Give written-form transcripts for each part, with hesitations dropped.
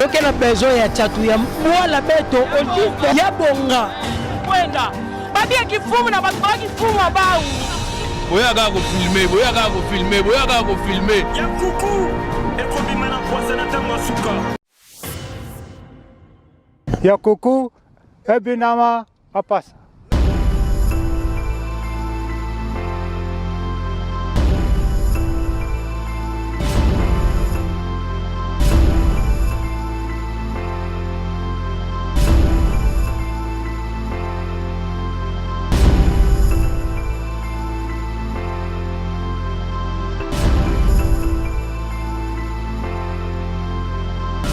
Ok, la besoin ya chatu ya mwala beto olive ya bonga. Wenda. Babi ya kifumu na batu ba kifumu abau. Boya ga ko filmer, boya ga ko filmer, boya ga ko filmer. Ya kuku. Eko bimana kwasa na tango suka. Ya kuku ebinama apasa.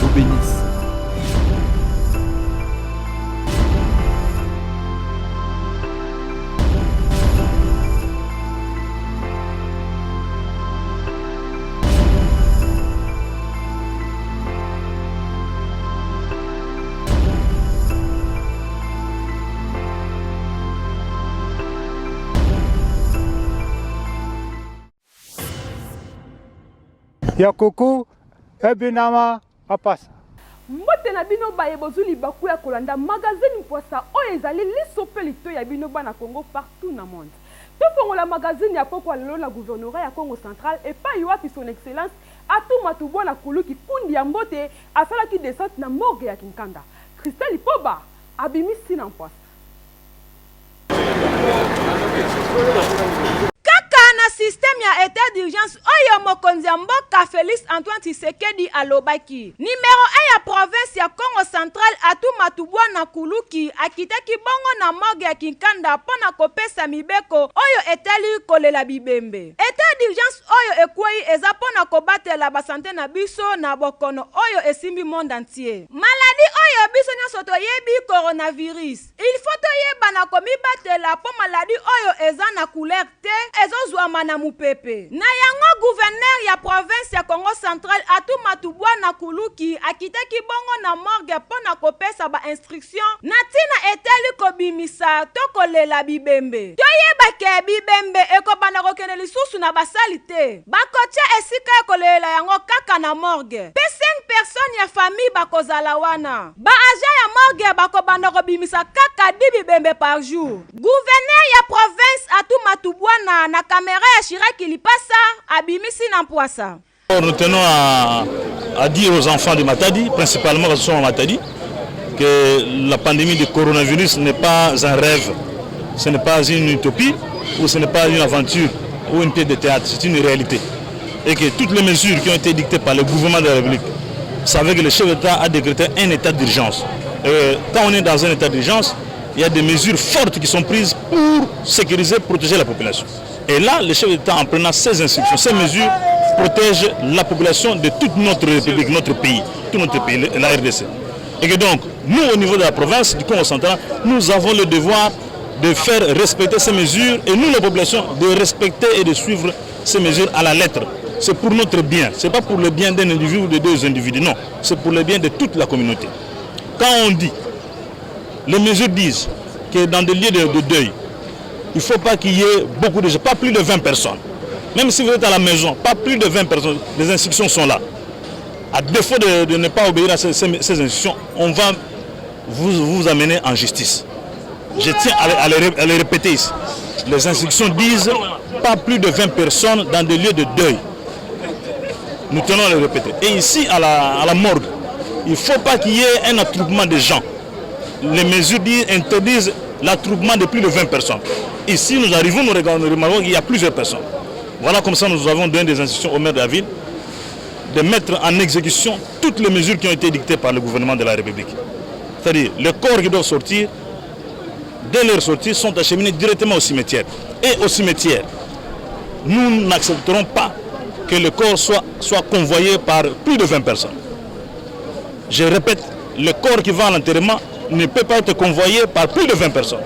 Vous bénisse. Ya kuku ebinama apasa. Mbote na bino baye bozuli baku ya kolanda magazine Mposa oyo ezali lisope lito ya bino bana Congo partout na monde. Tofongola magazine ya poko lelo na gouvernorat ya Congo central et pas yoapi son excellence Atuma Tubona Kuluki kundi ya mbote asalaki descente na morgue ya Kinkanda. Christelle Poba abimisi na Mposa. Na système ya état d'urgence oyo mokonzi ya mboka Félix Antoine Tshisekedi alobaki. Numéro 1 ya province ya Congo central Atuma Tubona Kuluki akitaki bongo na morgue ya Kinkanda pona kopesa mibeko oyo etali kolela bibembe. État d'urgence oyo ekwei eza pona kobatela ba santé na biso na bokono oyo esimbi monde entier. Maladie oyo biso nyonso toyebi coronavirus. Il faut toyeba na komibatela po maladie oyo eza na couleur te ezozwa na mupepe. Na yango gouverneur ya province ya Congo central Atuma Tubona Kuluki akitaki bongo na morgue pona kopesa ba instruction na tina eteli kobimisa tokolela bibembe. Toyeba ke bibembe ekobana kokene lisusu na basali te. Bakotia esika ekolela yango kaka na morgue. Pe 5 personnes ya famille bakozala wana. Ba agent ya morgue bakobana kobimisa kaka 10 bibembe par jour. Gouverneur ya province Atuma Tubona na caméra Chiraki Lipasa abimisi na Mposa. Nous tenons à dire aux enfants de Matadi, principalement ceux qui sont à Matadi, que la pandémie du coronavirus n'est pas un rêve, ce n'est pas une utopie ou ce n'est pas une aventure ou une pièce de théâtre, c'est une réalité. Et que toutes les mesures qui ont été dictées par le gouvernement de la République, vous savez que le chef d'État a décrété un état d'urgence. Quand on est dans un état d'urgence, il y a des mesures fortes qui sont prises pour sécuriser, protéger la population. Et là, le chef d'État, en prenant ces instructions, ces mesures, protège la population de toute notre République, notre pays, tout notre pays, la RDC. Et que donc, nous, au niveau de la province, du Congo central, nous avons le devoir de faire respecter ces mesures et nous, la population, de respecter et de suivre ces mesures à la lettre. C'est pour notre bien, ce n'est pas pour le bien d'un individu ou de deux individus, non, c'est pour le bien de toute la communauté. Quand on dit, les mesures disent que dans des lieux de deuil, il ne faut pas qu'il y ait beaucoup de gens, pas plus de 20 personnes. Même si vous êtes à la maison, pas plus de 20 personnes, les instructions sont là. À défaut de ne pas obéir à ces instructions, on va vous amener en justice. Je tiens à les répéter ici. Les instructions disent pas plus de 20 personnes dans des lieux de deuil. Nous tenons à les répéter. Et ici, à la morgue, il ne faut pas qu'il y ait un attroupement de gens. Les mesures interdisent l'attroupement de plus de 20 personnes. Ici, nous arrivons, nous remarquons qu'il y a plusieurs personnes. Voilà comme ça, nous avons donné des instructions au maire de la ville de mettre en exécution toutes les mesures qui ont été dictées par le gouvernement de la République. C'est-à-dire, les corps qui doivent sortir, dès leur sortie, sont acheminés directement au cimetière. Et au cimetière, nous n'accepterons pas que le corps soit convoyé par plus de 20 personnes. Je répète, le corps qui va à l'enterrement ne peut pas être convoyé par plus de 20 personnes.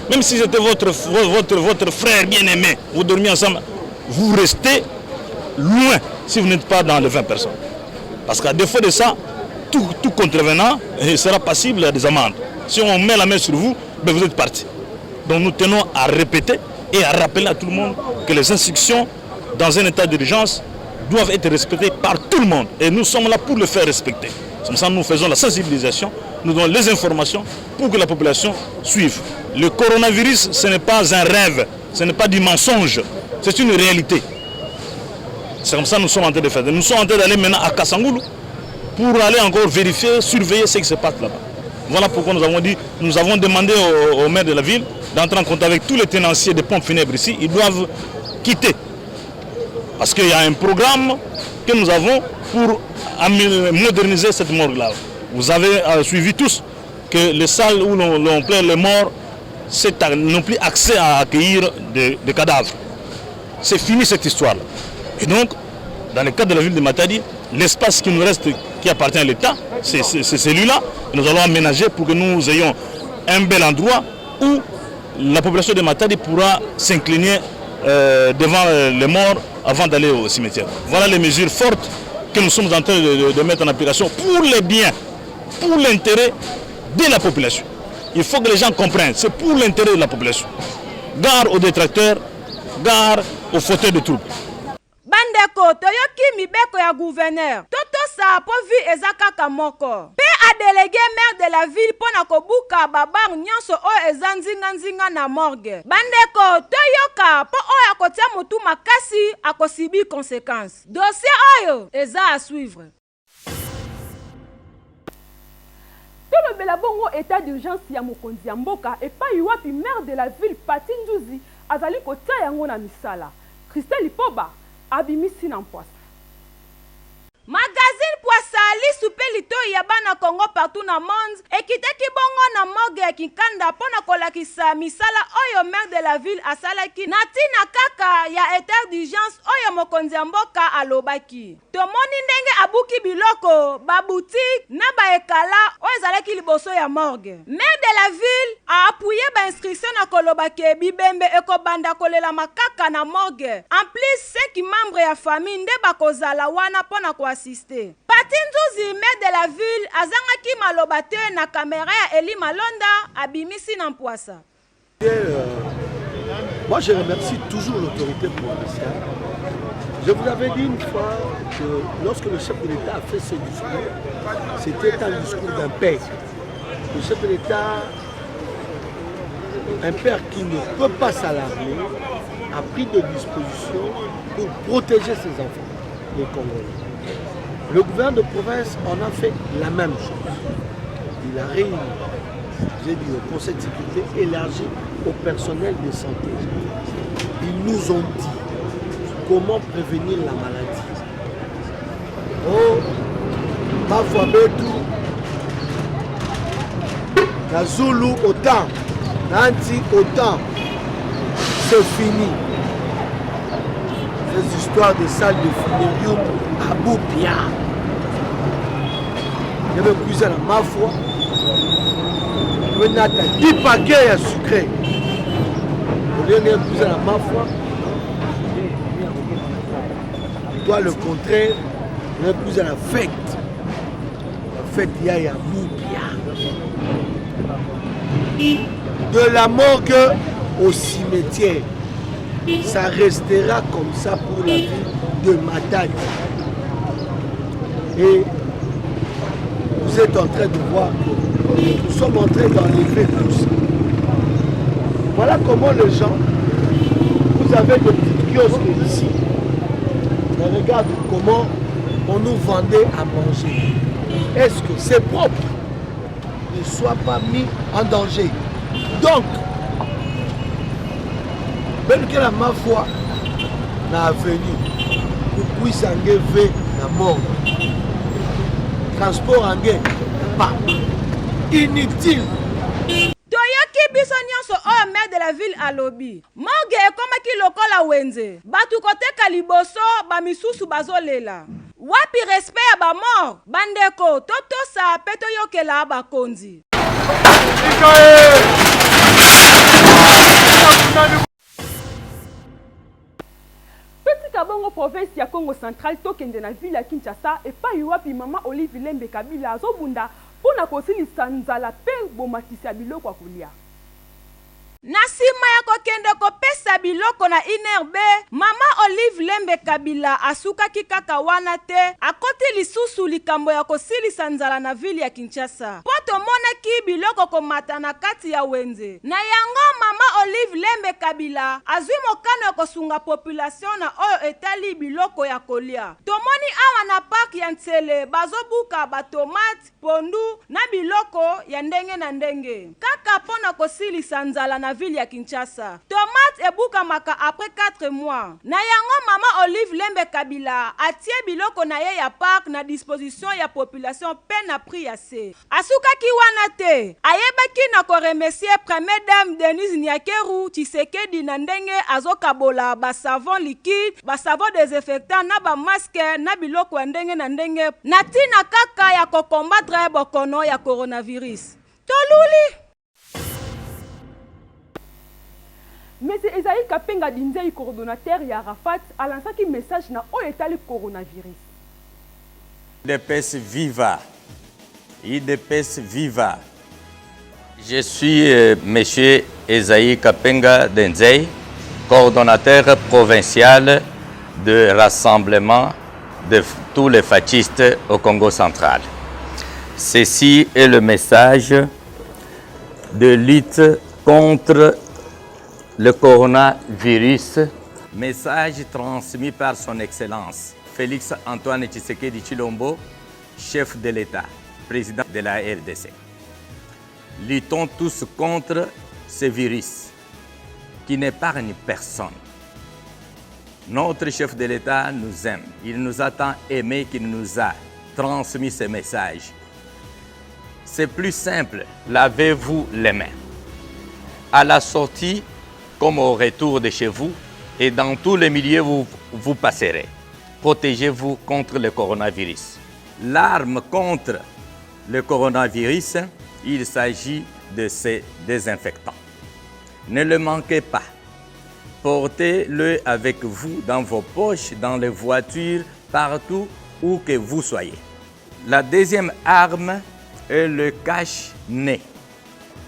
Même si c'était votre frère bien-aimé, vous dormiez ensemble, vous restez loin si vous n'êtes pas dans les 20 personnes. Parce qu'à défaut de ça, tout contrevenant sera passible des amendes. Si on met la main sur vous, ben vous êtes parti. Donc nous tenons à répéter et à rappeler à tout le monde que les instructions dans un état d'urgence doivent être respectées par tout le monde. Et nous sommes là pour le faire respecter. Comme ça, nous faisons la sensibilisation, nous donnons les informations pour que la population suive. Le coronavirus, ce n'est pas un rêve, ce n'est pas du mensonge, c'est une réalité. C'est comme ça que nous sommes en train de faire. Nous sommes en train d'aller maintenant à Kassangoulou pour aller encore vérifier, surveiller ce qui se passe là-bas. Voilà pourquoi nous avons demandé au maire de la ville d'entrer en contact avec tous les tenanciers des pompes funèbres ici. Ils doivent quitter. Parce qu'il y a un programme que nous avons pour moderniser cette morgue-là. Vous avez suivi tous que les salles où l'on plaît les morts n'ont plus accès à accueillir des cadavres. C'est fini cette histoire-là. Et donc, dans le cadre de la ville de Matadi, l'espace qui nous reste, qui appartient à l'État, c'est celui-là que nous allons aménager pour que nous ayons un bel endroit où la population de Matadi pourra s'incliner devant les morts avant d'aller au cimetière. Voilà les mesures fortes que nous sommes en train de mettre en application pour les biens, pour l'intérêt de la population. Il faut que les gens comprennent, c'est pour l'intérêt de la population. Gare aux détracteurs, gare aux fauteurs de troubles. Bandeko, toyoki mibeko ya gouverneur. Toto sa po vi ezakaka moko. Pe a délégué maire de la ville pona kobuka babar nyonso o ezanzinga na morgue. Bandeko, toyoka po o akotia mutu makasi akosibi conséquences. Dossier oyo eza à suivre. tolobela bongo état d'urgence ya mokonzi ya mboka epai wapi maire de la ville Pati Nduzi azali kotia yango na misala. Christelle Lipoba abimisi na mpwasa. Magazine Poissali soupe lito ya bana Congo partout na monde ekitaki bongo na morgue ya Kinkanda pona kolakisa misala oyo maire de la ville asalaki na tina kaka ya état d'urgence oyo mokonzi ya mboka alobaki. Tomoni ndenge abuki biloko ba boutique na ba ekala oyo ezalaki liboso ya morgue. Maire de la ville a appuyé ba inscription na kolobaki bibembe ekobanda kolela makaka na morgue. En plus 5 membres ya famille nde bakozala wana pona ko assister. Pati Nduzi, maire de la ville, azangaki malobate na caméra ya Eli Malonda, abimisi na mpwasa. Moi, je remercie toujours l'autorité provinciale. Je vous avais dit une fois que lorsque le chef de l'État a fait ce discours, c'était un discours d'un père. Le chef de l'État, un père qui ne peut pas s'alarmer, a pris des dispositions pour protéger ses enfants, les Congolais. Le gouvernement de province en a fait la même chose. Il a réuni, j'ai dit, au Conseil de sécurité élargi au personnel de santé. Ils nous ont dit comment prévenir la maladie. Oh, Bafuabetu, la Zulu autant, Nanti autant, c'est fini. Ces histoires de salles de funérium à Boupia. Je vais cuisiner la ma foi. Je vais mettre 10 paquets à sucré. Je vais cuisiner la ma foi. Toi, le contraire, je vais cuisiner la fête. La fête, il y a Boupia. De la morgue au cimetière. Ça restera comme ça pour la ville de Matadi. Et vous êtes en train de voir que nous sommes en train d'enlever tout ça. Voilà comment les gens, vous avez des petits kiosques ici. Mais regarde comment on nous vendait à manger. Est-ce que c'est propre? Ne soit pas mis en danger. Donc, même que la ma foi n'a venu pour puisse enlever la mort. Transport en guerre, pas inutile. Toyoki biso nyonso o maire de la ville alobi. Morgue ekomaki lokola wenze. Batu koteka liboso ba misusu bazolela. Wapi respect ya ba mort? Bandeko totosa pe toyokela bakonzi. Kabongo province ya Congo central tokende na ville ya Kinshasa epai wapi mama Olive Lembe Kabila azobunda pona kosilisa nzala pe bomatisa biloko ya kolia. Na nsima ya kokende kopesa biloko na INRB, mama Olive Lembe Kabila asukaki kaka wana te, akoti lisusu likambo ya kosilisa nzala na vili ya Kinshasa. Po tomonaki biloko komata na kati ya wenze. Na yango mama Olive Lembe Kabila azwi mokano ya kosunga population na oyo etali biloko ya kolia. Tomoni awa na park ya Ntsele bazobuka batomate, pondu na biloko ya ndenge na ndenge. Kaka pona kosilisa nzala na ville ya Kinshasa. Tomate ebuka maka après 4 mois. Na yango mama Olive Lembe Kabila atie biloko na ye ya park na disposition ya population pe na prix ya se. Asukaki wana te, ayebaki na ko remercier première dame Denise Nyakeru Tshisekedi na ndenge azokabola ba savon liquide, ba savon désinfectant na ba masque na biloko ya ndenge na ndenge na tina kaka ya ko combattre bokono ya coronavirus. Toluli Monsieur Esaïe Kapenga Dinzei, coordonnateur ya Arafat, a lancé un message na oetali coronavirus. IDPS viva. IDPS viva. Je suis Monsieur Esaïe Kapenga Dinzei, coordonnateur provincial de rassemblement de tous les fascistes au Congo central. Ceci est le message de lutte contre le coronavirus, message transmis par son Excellence Félix Antoine Tshisekedi Tshilombo, chef de l'État, président de la RDC. Luttons tous contre ce virus qui n'épargne personne. Notre chef de l'État nous aime, il nous a tant aimé qu'il nous a transmis ce message. C'est plus simple, lavez-vous les mains. À la sortie, comme au retour de chez vous, et dans tous les milieux où vous passerez. Protégez-vous contre le coronavirus. L'arme contre le coronavirus, il s'agit de ces désinfectants. Ne le manquez pas. Portez-le avec vous dans vos poches, dans les voitures, partout où que vous soyez. La deuxième arme est le cache-nez.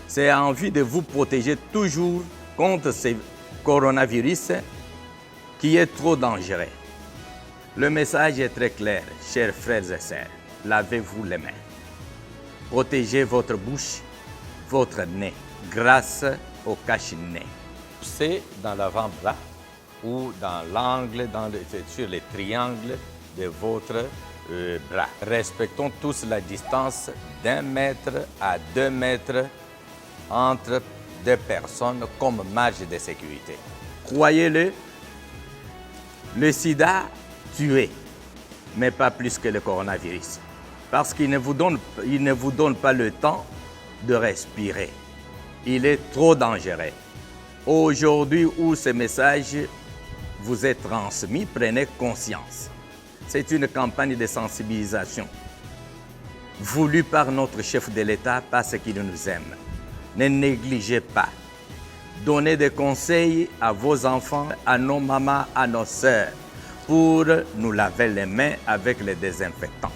C'est en vue de vous protéger toujours contre ce coronavirus qui est trop dangereux. Le message est très clair, chers frères et sœurs. Lavez-vous les mains. Protégez votre bouche, votre nez, grâce au cache-nez. C'est dans l'avant-bras ou dans l'angle, sur les triangles de votre bras. Respectons tous la distance d'1 mètre à 2 mètres entre deux personnes comme marge de sécurité. Croyez-le, le sida tue, mais pas plus que le coronavirus, parce qu'il ne vous donne pas le temps de respirer. Il est trop dangereux. Aujourd'hui où ce message vous est transmis, prenez conscience. C'est une campagne de sensibilisation voulue par notre chef de l'État parce qu'il nous aime. Ne négligez pas. Donnez des conseils à vos enfants, à nos mamans, à nos sœurs, pour nous laver les mains avec les désinfectants.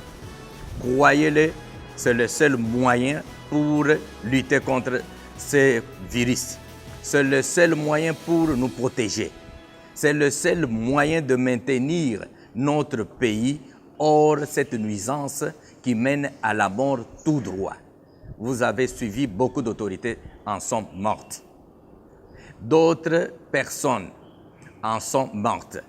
Croyez-le, c'est le seul moyen pour lutter contre ces virus. C'est le seul moyen pour nous protéger. C'est le seul moyen de maintenir notre pays hors cette nuisance qui mène à la mort tout droit. Vous avez suivi, beaucoup d'autorités en sont mortes. D'autres personnes en sont mortes.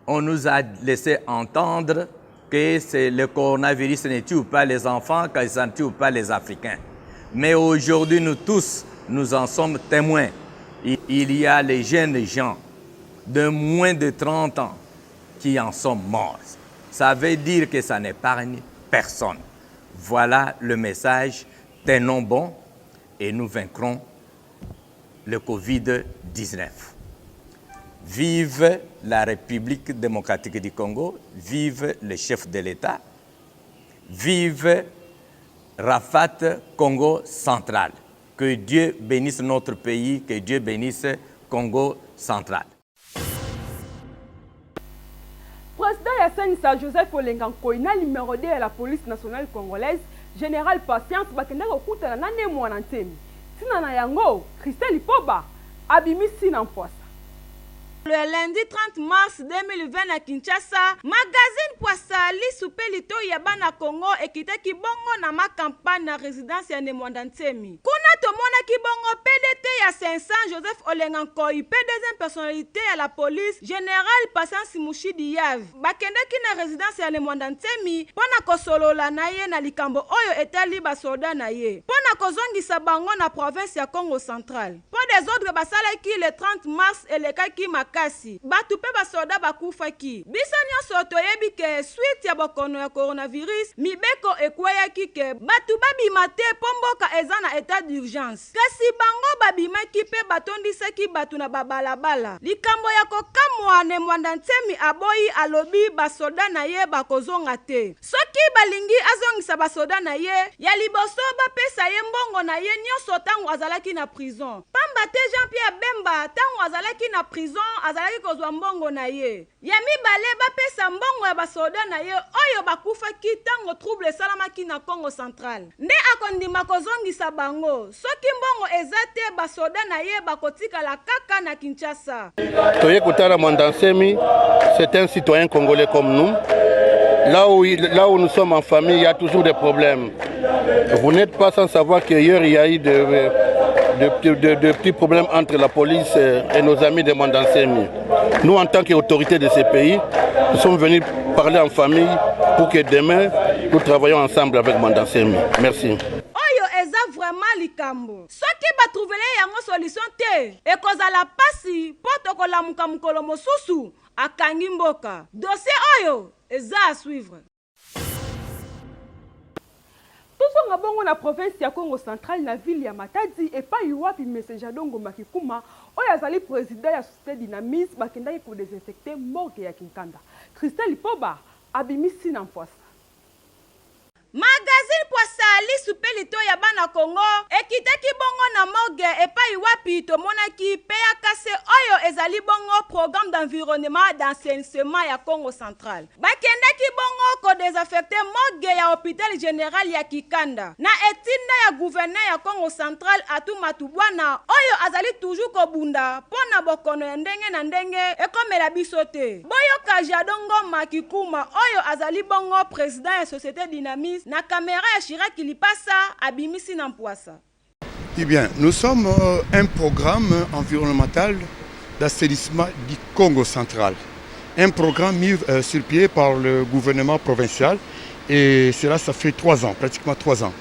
On nous a laissé entendre que le coronavirus ne tue pas les enfants, que ça ne tue pas les Africains. Mais aujourd'hui, nous tous, nous en sommes témoins. Il y a les jeunes gens de moins de 30 ans qui en sont morts. Ça veut dire que ça n'épargne personne. Voilà le message. Tenons bon et nous vaincrons le Covid-19. Vive la République démocratique du Congo, vive le chef de l'État, vive Rafat Congo central. Que Dieu bénisse notre pays, que Dieu bénisse Congo central. Président Yassine Joseph Olenga Koina, numéro 2 de la police nationale congolaise, Général Patience, bakenda kokutana na ne mwana ntemi. Tina na yango, Christelle Ipoba, abimisi na mpwasa. Le lundi 30 mars 2020 à Kinshasa, magazine Poissa lisupe lito ya bana Congo ekite kibongo na ma campagne na résidence ya Nemwanda Ntemi. Kuna tomona kibongo PDT ya 500 Joseph Olengankoi, deuxième personnalité à la police, général Patience Mushidi Yav. Bakendeki na résidence ya Nemwanda Ntemi pona kosolola na ye na likambo oyo etali ba soldat na ye. Pona kozongisa bango na province ya Congo central. Po des ordres basalaki le 30 mars elekaki kasi batu pe basoda bakufaki biso nyonso toyebi ke suite ya bokono ya coronavirus mibeko ekweyaki ke batu babima te pomboka eza na état d'urgence kasi bango babimaki pe batondisaki batu na babalabala likambo ya kokamwa Nemwanda Ntemi aboyi alobi basoda na ye bakozonga te soki balingi azongisa basoda na ye ya liboso bapesa ye mbongo na ye nyonso tango azalaki na prison pamba te Jean-Pierre Bemba tango azalaki na prison azalaki kozwa mbongo na ye ya mibale bapesa mbongo ya basoda na ye oyo bakufaki tango trouble esalamaki na Congo central nde akondima kozongisa bango soki mbongo eza te basoda na ye bakotikala kaka na Kinshasa. Toye Kutara Mwanda Ntemi, c'est un citoyen congolais comme nous. Là où nous sommes en famille, il y a toujours des problèmes. Vous n'êtes pas sans savoir qu'hier il y a eu de petits problèmes entre la police et nos amis de Mwanda Ntemi. Nous, en tant qu'autorité de ces pays, nous sommes venus parler en famille pour que demain, nous travaillons ensemble avec Mwanda Ntemi. Merci. Oyo eza vraiment likambo. Soki batrouvele yango solution te, ekozala pasi poto kolamuka mukolo mosusu akangi mboka. Dossier oyo eza à suivre. Tozonga bongo na province ya Congo central na ville ya Matadi et pas yuwapi message Dongo Makikuma oyo azali président ya société Dynamis bakendaki ko désinfecter morgue ya Kinkanda. Christelle Poba abimisi na mpwasa. Magazine Poissa lisupe lito ya bana Congo ekitaki bongo na morgue epai wapi tomonaki pe ya kase oyo ezali bongo programme d'environnement d'assainissement ya Congo central. Bakendaki bongo ko désaffecter morgue ya hôpital général ya Kikanda na etinda ya gouverneur ya Congo central Atu Matubwana oyo azali toujours ko bunda pona bokono ya ndenge na ndenge ekomela biso te. Boyoka Jadongo Makikuma oyo azali bongo président ya société Dynamis na caméra ya Chirac Kilipasa abimisi na mpwasa. Eh bien, nous sommes un programme environnemental d'assainissement du Congo central. Un programme mis sur pied par le gouvernement provincial et cela ça fait 3 ans, pratiquement 3 ans.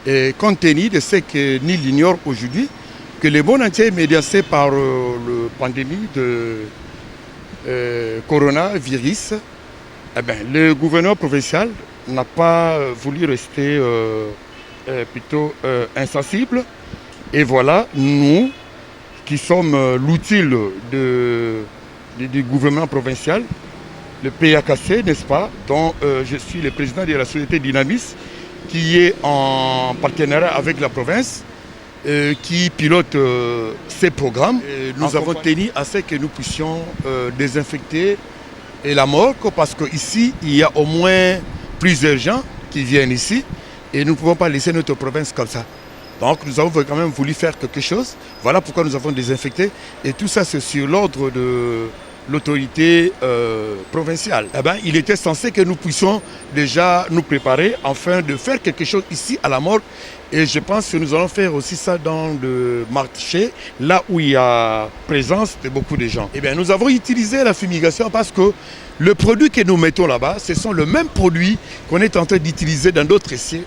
Et compte tenu de ce que nul ignore aujourd'hui, que le monde entier est menacé par la pandémie de coronavirus, eh bien, le gouvernement provincial n'a pas voulu rester plutôt insensible. Et voilà, nous, qui sommes l'outil du gouvernement provincial, le PAKC, n'est-ce pas, dont je suis le président de la société Dynamis, qui est en partenariat avec la province, qui pilote ces programmes. Et nous avons tenu à ce que nous puissions désinfecter la morgue, parce qu'ici, il y a au moins plusieurs gens qui viennent ici et nous ne pouvons pas laisser notre province comme ça. Donc nous avons quand même voulu faire quelque chose. Voilà pourquoi nous avons désinfecté. Et tout ça, c'est sur l'ordre de l'autorité provinciale. Eh bien, il était censé que nous puissions déjà nous préparer afin de faire quelque chose ici à la morgue. Et je pense que nous allons faire aussi ça dans le marché, là où il y a présence de beaucoup de gens. Eh bien, nous avons utilisé la fumigation parce que le produit que nous mettons là-bas, ce sont le même produit qu'on est en train d'utiliser dans d'autres essais,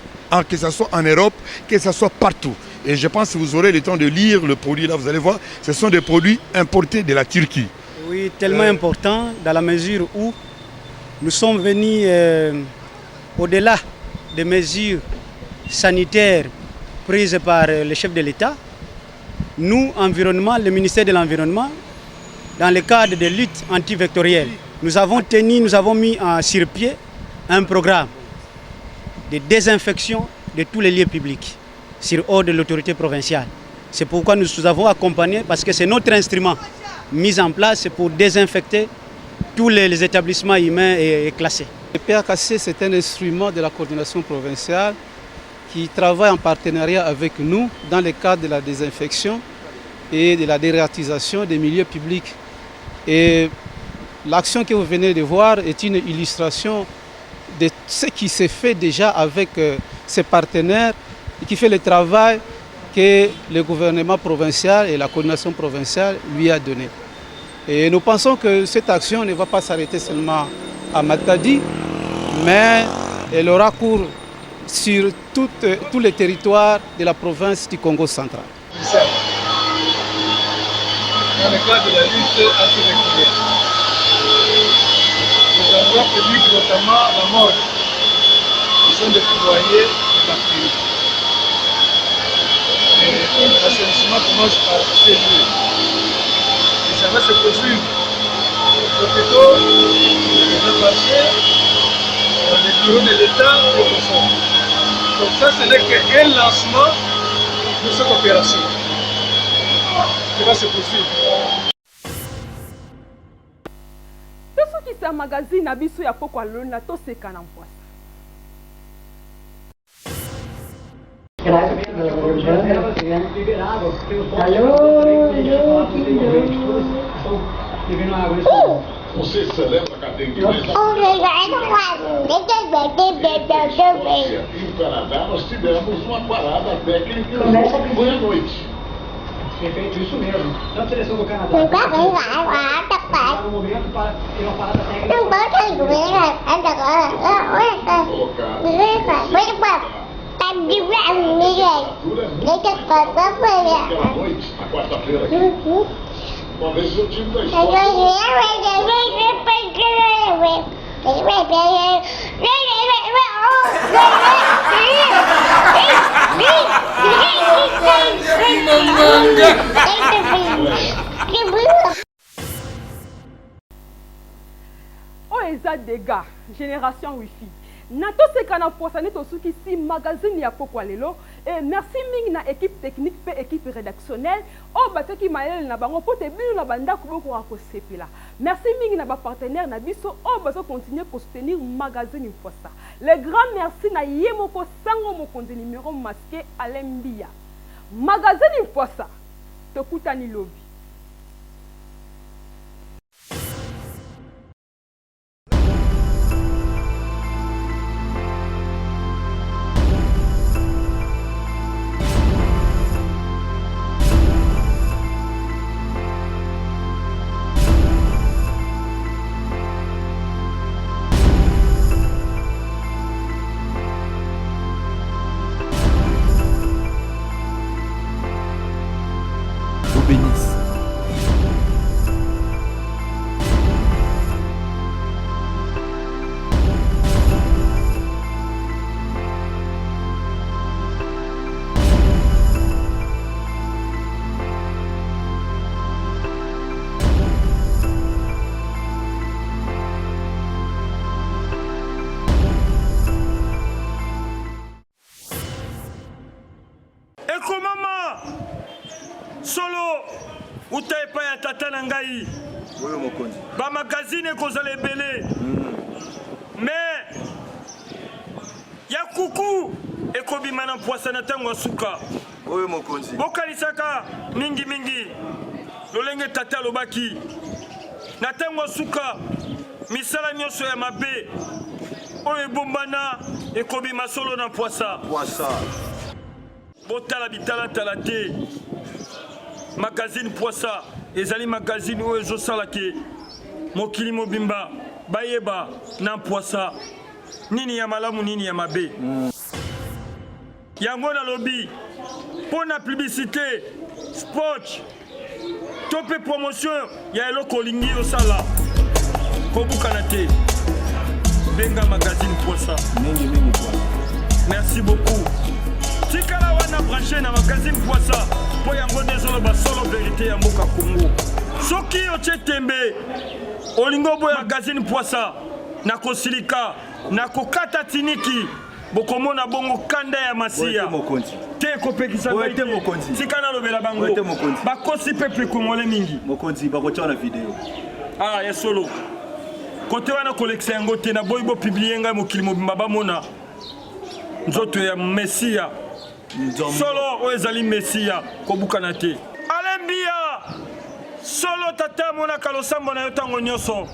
que ce soit en Europe, que ce soit partout. Et je pense que vous aurez le temps de lire le produit là, vous allez voir, ce sont des produits importés de la Turquie. Oui, tellement important dans la mesure où nous sommes venus au-delà des mesures sanitaires prises par le chef de l'État. Nous, environnement, le ministère de l'Environnement, dans le cadre de lutte antivectorielle, nous avons mis sur pied un programme de désinfection de tous les lieux publics sur ordre de l'autorité provinciale. C'est pourquoi nous avons accompagné, parce que c'est notre instrument mis en place pour désinfecter tous les établissements humains et classés. Le PAKC, c'est un instrument de la coordination provinciale qui travaille en partenariat avec nous dans le cadre de la désinfection et de la dératisation des milieux publics. Et l'action que vous venez de voir est une illustration de ce qui s'est fait déjà avec ses partenaires et qui fait le travail que le gouvernement provincial et la coordination provinciale lui a donné. Et nous pensons que cette action ne va pas s'arrêter seulement à Matadi, mais elle aura cours sur tous les territoires de la province du Congo central. Dans le cadre de la lutte anti-régulière, nous avons public, notamment la mort, qui sont des foyers de bactéries. L'assainissement commence par ces lieux. Et ça va se poursuivre. Plutôt, on va passer dans les bureaux de l'État et au fond. Donc ça, ce n'est qu'un lancement de cette opération qui va se poursuivre. Tout ce qui est un magazine, abisso ya poko alona to se kanampoa. Você celebra a cadeia de E o Canadá nós tivemos uma parada técnica que foi à noite. Perfeito, isso mesmo. Tanto a seleção do Canadá, no momento para ter uma parada técnica. Aquela noite, na quarta-feira aqui. Uma vez o time da escola. Oh, eza dégâts, génération wifi. Nato sekana posane to suki si magazine ya pokwa lelo et merci mingi na équipe technique pe équipe rédactionnelle o bataki mayele na bango pote bino na banda ko ko sepela. Merci mingi na ba partenaire na biso o bazo continuer ko soutenir magazine Posa. Le grand merci na yemoko sango mokonzi numéro masqué Alain Biya. Magazine Posa to kutani lobby. Ba magazine kozala belé mais ya kuku ekobima na Posa na tango suka oyo mokonzi bokalisaka mingi lolenge tata lobaki na tango suka misala nyonso ya mabe oyo bombana ekobima solo na Posa botala bitala talate magazine Posa ezali magazine oyo ezosala ke mokili mobimba bayeba na Posa nini ya malamu nini ya mabe yango na lobby pour na publicité sport to pe promotion ya eloko lingi osala kobukana te benga magazine Posa mingi Posa. Merci beaucoup. Tikala wana branché na magazine Posa po yango désolé ba solo vérité ya mboka Congo. Soki otie tembe olingo boya magazine Posa na kosilika na kokata tiniki bokomona bongo kanda ya masia te kopekisa baite mokonzi tikana lobela bango bakosi peuple congolais mingi mokonzi bakotia na video ya solo kote wana collection yango te na boybo publier nga mokili mobimba bamona nzoto ya Messia solo o ezali Messia kobukana te Alain Biya solo tata monaka losambo na yo ntango nyonso